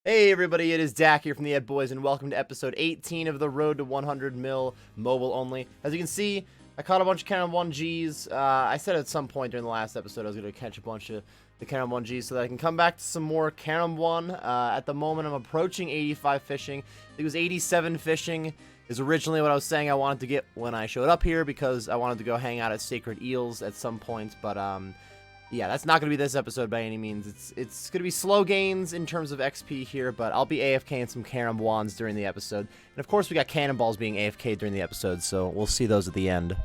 Hey everybody, it is Dak here from the Ed Boys, and welcome to episode 18 of the Road to 100 Mil Mobile Only. As you can see, I caught a bunch of Cannon 1Gs. I said at some point during the last episode I was going to catch a bunch of the Cannon 1Gs so that I can come back to some more Cannon 1. At the moment, I'm approaching 85 fishing. I think it was 87 fishing is originally what I was saying I wanted to get when I showed up here because I wanted to go hang out at Sacred Eels at some point, but yeah, that's not going to be this episode by any means. It's going to be slow gains in terms of XP here, but I'll be AFK in some Cannon Wands during the episode. And of course, we got Cannonballs being AFK during the episode, so we'll see those at the end.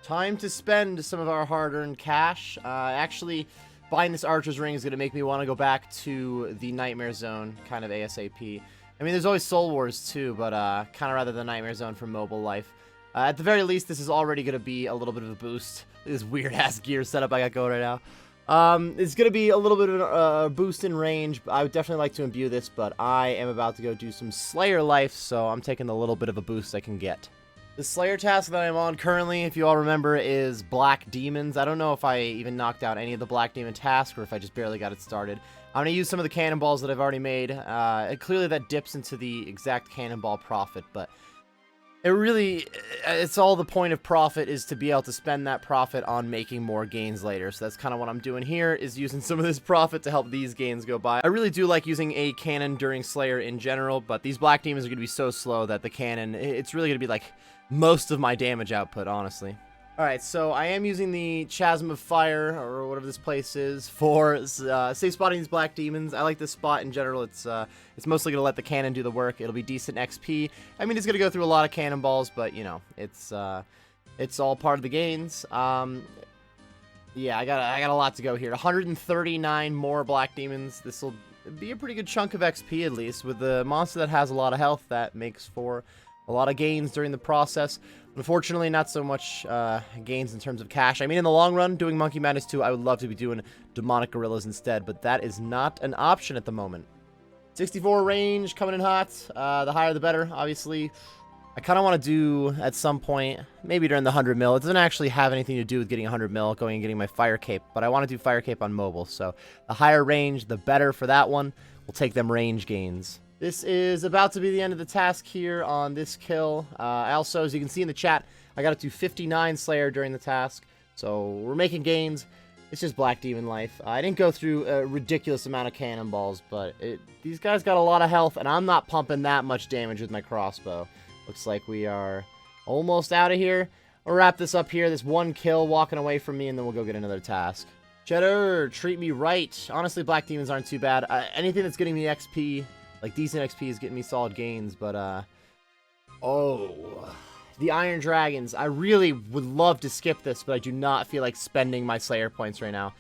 Time to spend some of our hard-earned cash. Actually, buying this Archer's Ring is going to make me want to go back to the Nightmare Zone, kind of ASAP. I mean, there's always Soul Wars too, but kind of rather the Nightmare Zone for mobile life. At the very least, this is already going to be a little bit of a boost. This weird-ass gear setup I got going right now. It's going to be a little bit of a boost in range. I would definitely like to imbue this, but I am about to go do some Slayer life, so I'm taking the little bit of a boost I can get. The Slayer task that I'm on currently, if you all remember, is Black Demons. I don't know if I even knocked out any of the Black Demon tasks or if I just barely got it started. I'm going to use some of the cannonballs that I've already made. Clearly that dips into the exact cannonball profit, but it's all the point of profit is to be able to spend that profit on making more gains later. So that's kind of what I'm doing here, is using some of this profit to help these gains go by. I really do like using a cannon during Slayer in general, but these Black Demons are going to be so slow that the cannon, it's really going to be like most of my damage output, honestly. Alright, so I am using the Chasm of Fire, or whatever this place is, for safe spotting these Black Demons. I like this spot in general. It's mostly going to let the cannon do the work. It'll be decent XP. I mean, it's going to go through a lot of cannonballs, but, you know, it's all part of the gains. Yeah, I got a lot to go here. 139 more Black Demons. This will be a pretty good chunk of XP, at least. With the monster that has a lot of health, that makes for a lot of gains during the process. Unfortunately, not so much gains in terms of cash. I mean, in the long run, doing Monkey Madness 2, I would love to be doing Demonic Gorillas instead, but that is not an option at the moment. 64 range, coming in hot. The higher the better, obviously. I kind of want to do, at some point, maybe during the 100 mil. It doesn't actually have anything to do with getting 100 mil, going and getting my Fire Cape, but I want to do Fire Cape on mobile, so the higher range, the better for that one. We'll take them range gains. This is about to be the end of the task here on this kill. I also, as you can see in the chat, I got up to 59 Slayer during the task. So we're making gains. It's just Black Demon life. I didn't go through a ridiculous amount of cannonballs, but these guys got a lot of health, and I'm not pumping that much damage with my crossbow. Looks like we are almost out of here. I'll wrap this up here. This one kill walking away from me, and then we'll go get another task. Cheddar, treat me right. Honestly, Black Demons aren't too bad. Anything that's getting me XP... like, decent XP is getting me solid gains, but, oh, the Iron Dragons. I really would love to skip this, but I do not feel like spending my Slayer points right now.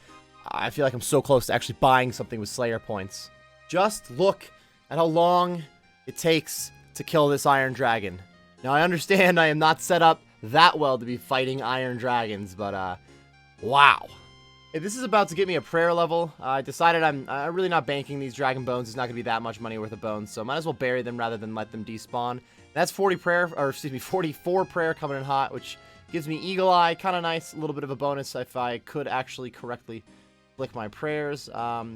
I feel like I'm so close to actually buying something with Slayer points. Just look at how long it takes to kill this Iron Dragon. Now, I understand I am not set up that well to be fighting Iron Dragons, but, wow. If this is about to get me a prayer level, I decided I'm really not banking these dragon bones. It's not going to be that much money worth of bones, so might as well bury them rather than let them despawn. That's 40 prayer, or excuse me, 44 prayer coming in hot, which gives me Eagle Eye. Kind of nice, a little bit of a bonus if I could actually correctly flick my prayers. Yeah,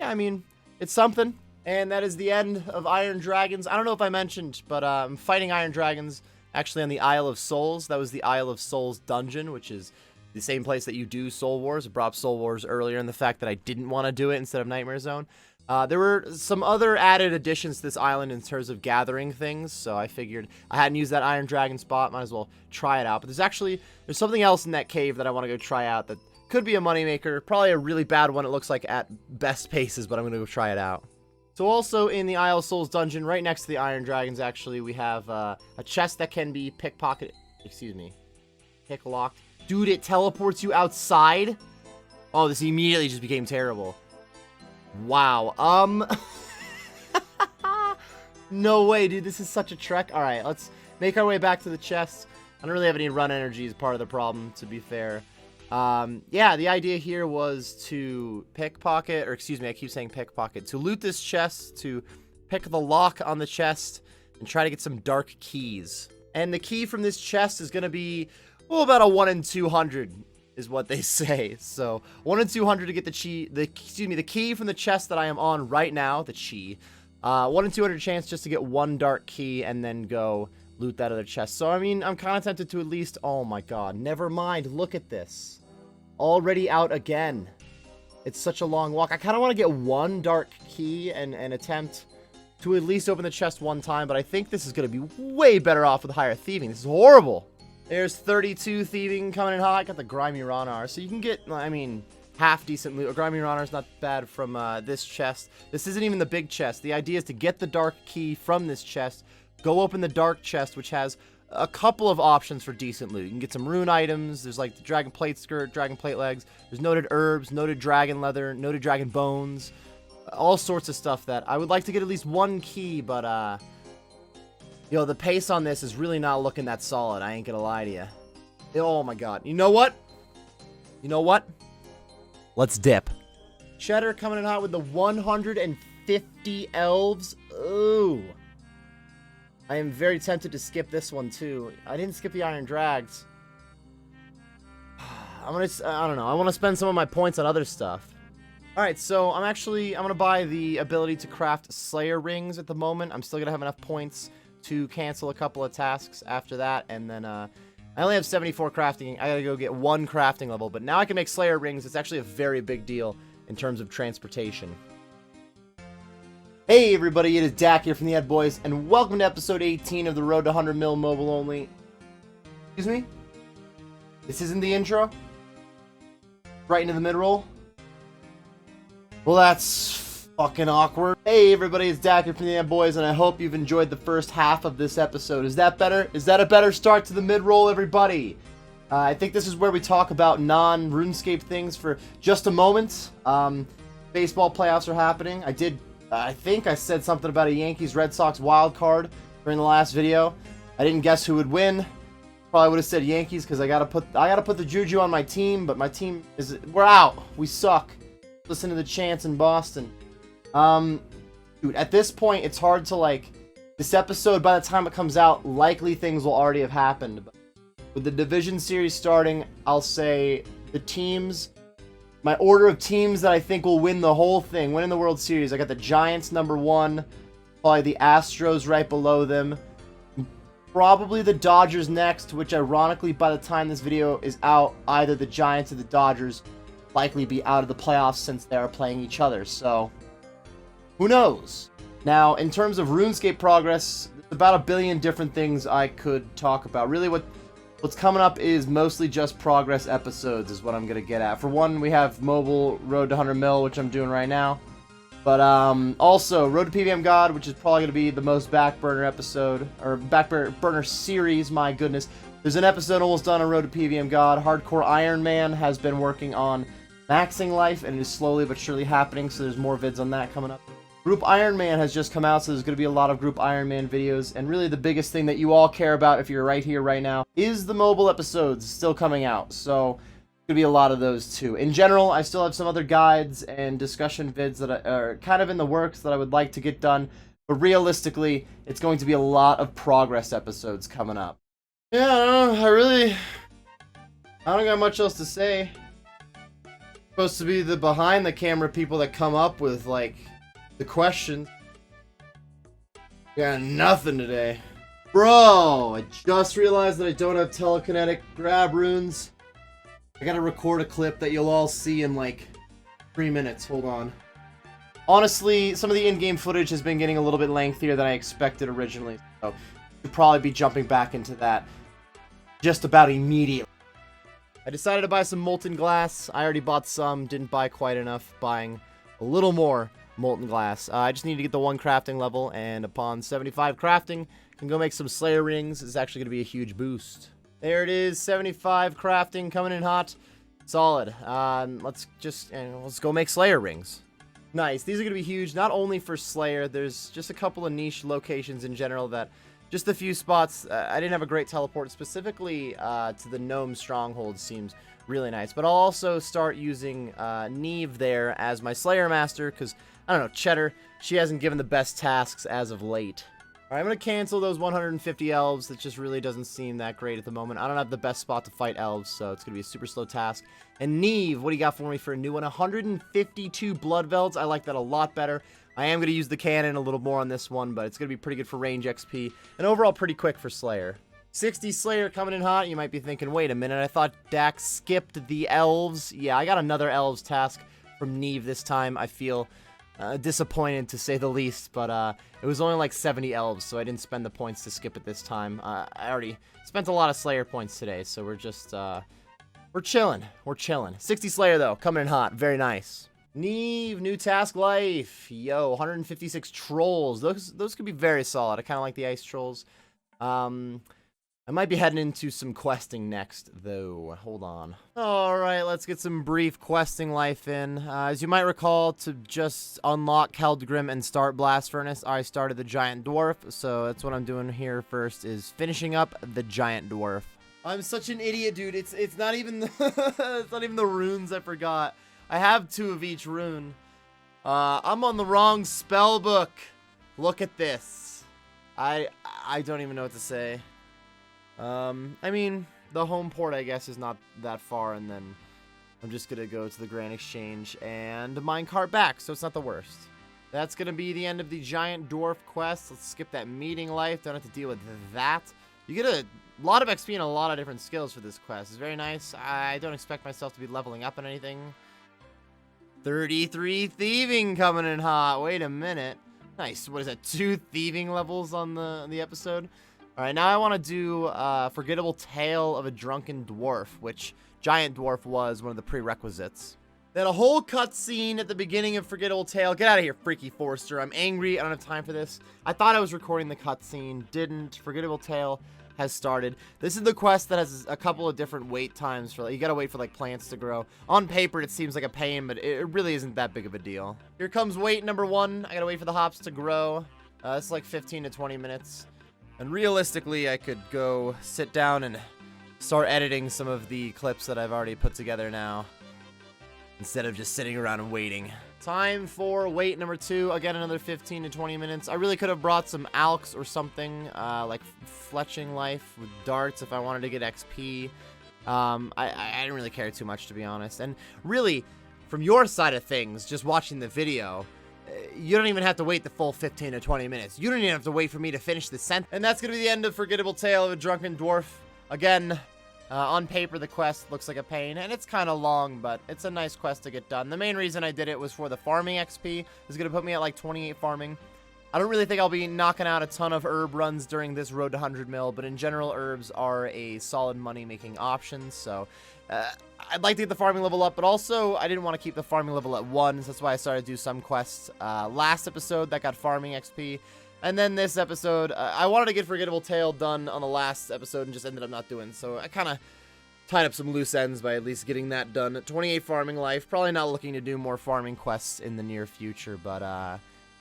I mean, it's something. And that is the end of Iron Dragons. I don't know if I mentioned, but I'm fighting Iron Dragons actually on the Isle of Souls. That was the Isle of Souls dungeon, which is the same place that you do Soul Wars. I brought up Soul Wars earlier, and the fact that I didn't want to do it instead of Nightmare Zone. There were some other added additions to this island in terms of gathering things, so I figured I hadn't used that Iron Dragon spot, might as well try it out. But there's something else in that cave that I want to go try out that could be a moneymaker. Probably a really bad one, it looks like, at best paces, but I'm going to go try it out. So also in the Isle of Souls dungeon, right next to the Iron Dragons, actually, we have a chest that can be picklocked. Dude, it teleports you outside? Oh, this immediately just became terrible. Wow. No way, dude. This is such a trek. Alright, let's make our way back to the chest. I don't really have any run energy as part of the problem, to be fair. Yeah, the idea here was to pickpocket, or excuse me, I keep saying pickpocket, to loot this chest, to pick the lock on the chest, and try to get some dark keys. And the key from this chest is going to be... well, about a 1 in 200 is what they say. So 1 in 200 to get the key from the chest that I am on right now, the chi. 1 in 200 chance just to get 1 dark key and then go loot that other chest. So, I mean, I'm kind of tempted to at least... Oh, my God. Never mind. Look at this. Already out again. It's such a long walk. I kind of want to get 1 dark key and attempt to at least open the chest 1 time, but I think this is going to be way better off with higher thieving. This is horrible. There's 32 thieving coming in hot. I got the Grimy Ronar, so you can get, I mean, half decent loot. Grimy Ronar's not bad from this chest. This isn't even the big chest. The idea is to get the dark key from this chest, go open the dark chest, which has a couple of options for decent loot. You can get some rune items. There's like the dragon plate skirt, dragon plate legs. There's noted herbs, noted dragon leather, noted dragon bones. All sorts of stuff that I would like to get at least 1 key, but yo, the pace on this is really not looking that solid. I ain't gonna lie to you. Oh my God. You know what? You know what? Let's dip. Cheddar coming in hot with the 150 elves. Ooh. I am very tempted to skip this one too. I didn't skip the Iron Drags. I don't know. I want to spend some of my points on other stuff. Alright, so I'm going to buy the ability to craft Slayer rings at the moment. I'm still going to have enough points to cancel a couple of tasks after that. And then, I only have 74 crafting. I got to go get 1 crafting level. But now I can make Slayer rings. It's actually a very big deal in terms of transportation. Hey everybody, it is Dak here from the Ed Boys, and welcome to episode 18 of the Road to 100 Mil Mobile Only. Excuse me? This isn't the intro? Right into the mid-roll? Well, that's fucking awkward. Hey everybody, it's Dak here from the Ed Boys, and I hope you've enjoyed the first half of this episode. Is that better? Is that a better start to the mid-roll, everybody? I think this is where we talk about non-RuneScape things for just a moment. Baseball playoffs are happening. I think I said something about a Yankees-Red Sox wild card during the last video. I didn't guess who would win. Probably would have said Yankees because I gotta put the juju on my team, but my team we're out. We suck. Listen to the chants in Boston. Dude, at this point it's hard to this episode. By the time it comes out, likely things will already have happened. But with the division series starting, I'll say the teams. My order of teams that I think will win the whole thing, win in the World Series. I got the Giants number 1, probably the Astros right below them, probably the Dodgers next, which ironically by the time this video is out, either the Giants or the Dodgers likely be out of the playoffs since they are playing each other, so who knows? Now, in terms of RuneScape progress, there's about a billion different things I could talk about. Really what's coming up is mostly just progress episodes is what I'm going to get at. For one, we have mobile Road to 100 Mil, which I'm doing right now. But also, Road to PVM God, which is probably going to be the most back burner episode, or back burner series, my goodness. There's an episode almost done on Road to PVM God. Hardcore Iron Man has been working on maxing life, and it is slowly but surely happening, so there's more vids on that coming up. Group Iron Man has just come out, so there's going to be a lot of Group Iron Man videos, and really the biggest thing that you all care about if you're right here, right now, is the mobile episodes still coming out, so there's going to be a lot of those too. In general, I still have some other guides and discussion vids that are kind of in the works that I would like to get done, but realistically, it's going to be a lot of progress episodes coming up. Yeah, I don't got much else to say. Supposed to be the behind the camera people that come up with, the question. Got nothing today. Bro, I just realized that I don't have telekinetic grab runes. I gotta record a clip that you'll all see in 3 minutes. Hold on. Honestly, some of the in-game footage has been getting a little bit lengthier than I expected originally, so we'll probably be jumping back into that just about immediately. I decided to buy some molten glass. I already bought some, didn't buy quite enough, buying a little more molten glass. I just need to get the 1 crafting level, and upon 75 crafting, can go make some Slayer rings. It's actually going to be a huge boost. There it is, 75 crafting coming in hot. Solid. Let's go make Slayer rings. Nice. These are going to be huge, not only for Slayer. There's just a couple of niche locations in general that, just a few spots. I didn't have a great teleport. Specifically to the Gnome Stronghold seems really nice. But I'll also start using Neve there as my Slayer Master, because, I don't know, Cheddar, she hasn't given the best tasks as of late. Alright, I'm going to cancel those 150 Elves. That just really doesn't seem that great at the moment. I don't have the best spot to fight Elves, so it's going to be a super slow task. And Neve, what do you got for me for a new one? 152 Blood Velds. I like that a lot better. I am going to use the cannon a little more on this one, but it's going to be pretty good for range XP, and overall pretty quick for Slayer. 60 Slayer coming in hot. You might be thinking, wait a minute, I thought Dax skipped the Elves. Yeah, I got another Elves task from Neve this time. I feel disappointed to say the least, but it was only like 70 Elves, so I didn't spend the points to skip it this time. I already spent a lot of Slayer points today, so we're just, we're chilling. We're chilling. 60 Slayer, though, coming in hot. Very nice. Neve, new task life. Yo, 156 trolls. Those could be very solid. I kind of like the ice trolls. I might be heading into some questing next, though. Hold on. Alright, let's get some brief questing life in. As you might recall, to just unlock Keldgrim and start Blast Furnace, I started the Giant Dwarf, so that's what I'm doing here first, is finishing up the Giant Dwarf. I'm such an idiot, dude. It's not even the it's not even the runes I forgot. I have 2 of each rune. I'm on the wrong spell book. Look at this. I don't even know what to say. I mean, the home port, I guess, is not that far, and then I'm just gonna go to the Grand Exchange and minecart back, so it's not the worst. That's gonna be the end of the Giant Dwarf quest. Let's skip that meeting life. Don't have to deal with that. You get a lot of XP and a lot of different skills for this quest. It's very nice. I don't expect myself to be leveling up on anything. 33 thieving coming in hot. Wait a minute. Nice. What is that? 2 thieving levels on the episode? Alright, now I want to do Forgettable Tale of a Drunken Dwarf, which Giant Dwarf was one of the prerequisites. They had a whole cutscene at the beginning of Forgettable Tale. Get out of here, Freaky Forster. I'm angry. I don't have time for this. I thought I was recording the cutscene. Didn't. Forgettable Tale has started. This is the quest that has a couple of different wait times for, like, you gotta wait for, like, plants to grow. On paper, it seems like a pain, but it really isn't that big of a deal. Here comes wait number 1. I gotta wait for the hops to grow. It's like 15 to 20 minutes. And realistically, I could go sit down and start editing some of the clips that I've already put together now, instead of just sitting around and waiting. Time for wait number 2. Again, another 15 to 20 minutes. I really could have brought some alks or something, like fletching life with darts if I wanted to get XP. I didn't really care too much, to be honest. And really, from your side of things, just watching the video, you don't even have to wait the full 15 to 20 minutes. You don't even have to wait for me to finish the sentence. And that's going to be the end of Forgettable Tale of a Drunken Dwarf. Again, on paper, the quest looks like a pain, and it's kind of long, but it's a nice quest to get done. The main reason I did it was for the farming XP. It's going to put me at like 28 farming. I don't really think I'll be knocking out a ton of herb runs during this road to 100 mil, but in general, herbs are a solid money-making option, so I'd like to get the farming level up, but also I didn't want to keep the farming level at 1, so that's why I started to do some quests. Last episode, that got farming XP, and then this episode, I wanted to get Forgettable Tale done on the last episode and just ended up not doing, so I kind of tied up some loose ends by at least getting that done. 28 farming life, probably not looking to do more farming quests in the near future, but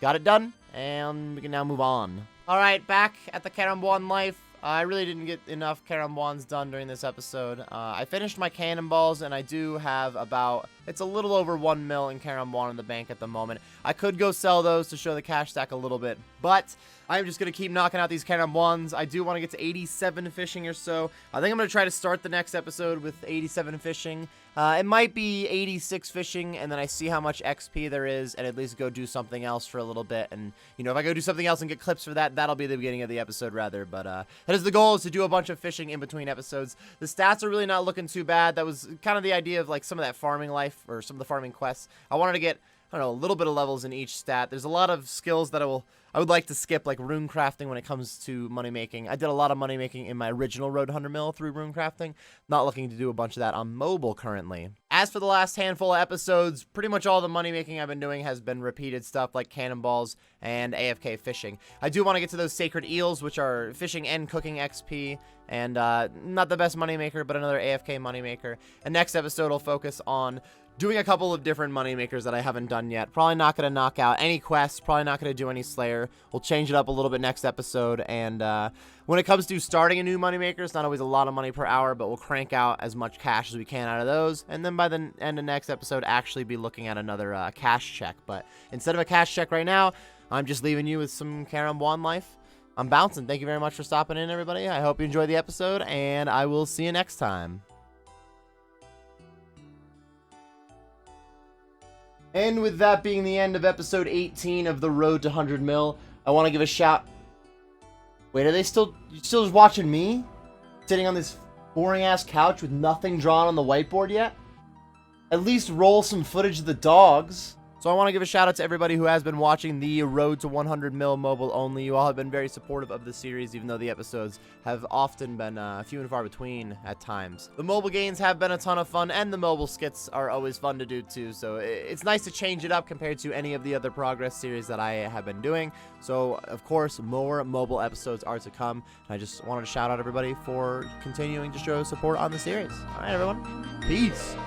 got it done, and we can now move on. Alright, back at the Karambwan life. I really didn't get enough Karambwans done during this episode. I finished my cannonballs, and I do have about, it's a little over 1 mil in Karambwan in the bank at the moment. I could go sell those to show the cash stack a little bit, but I'm just going to keep knocking out these Karambwans. I do want to get to 87 fishing or so. I think I'm going to try to start the next episode with 87 fishing. It might be 86 fishing, and then I see how much XP there is, and at least go do something else for a little bit. And, you know, if I go do something else and get clips for that, that'll be the beginning of the episode, rather. But that is the goal, is to do a bunch of fishing in between episodes. The stats are really not looking too bad. That was kind of the idea of, like, some of that farming life, or some of the farming quests. I wanted to get, I don't know, a little bit of levels in each stat. There's a lot of skills that I would like to skip, like rune crafting when it comes to money making. I did a lot of money making in my original Road 100 Mil through rune crafting. Not looking to do a bunch of that on mobile currently. As for the last handful of episodes, pretty much all the money making I've been doing has been repeated stuff like cannonballs and AFK fishing. I do want to get to those sacred eels, which are fishing and cooking XP, and not the best money maker, but another AFK money maker. And next episode will focus on doing a couple of different moneymakers that I haven't done yet. Probably not going to knock out any quests. Probably not going to do any Slayer. We'll change it up a little bit next episode. And when it comes to starting a new moneymaker, it's not always a lot of money per hour, but we'll crank out as much cash as we can out of those. And then by the end of next episode, actually be looking at another cash check. But instead of a cash check right now, I'm just leaving you with some Karambwan life. I'm bouncing. Thank you very much for stopping in, everybody. I hope you enjoyed the episode, and I will see you next time. And with that being the end of episode 18 of The Road to 100 Mil, I want to give a shout... Wait, are they still... You still just watching me? Sitting on this boring-ass couch with nothing drawn on the whiteboard yet? At least roll some footage of the dogs. So I want to give a shout out to everybody who has been watching the Road to 100 Mil mobile only. You all have been very supportive of the series, even though the episodes have often been few and far between at times. The mobile games have been a ton of fun, and the mobile skits are always fun to do too. So it's nice to change it up compared to any of the other Progress series that I have been doing. So of course, more mobile episodes are to come. And I just wanted to shout out everybody for continuing to show support on the series. All right, everyone. Peace.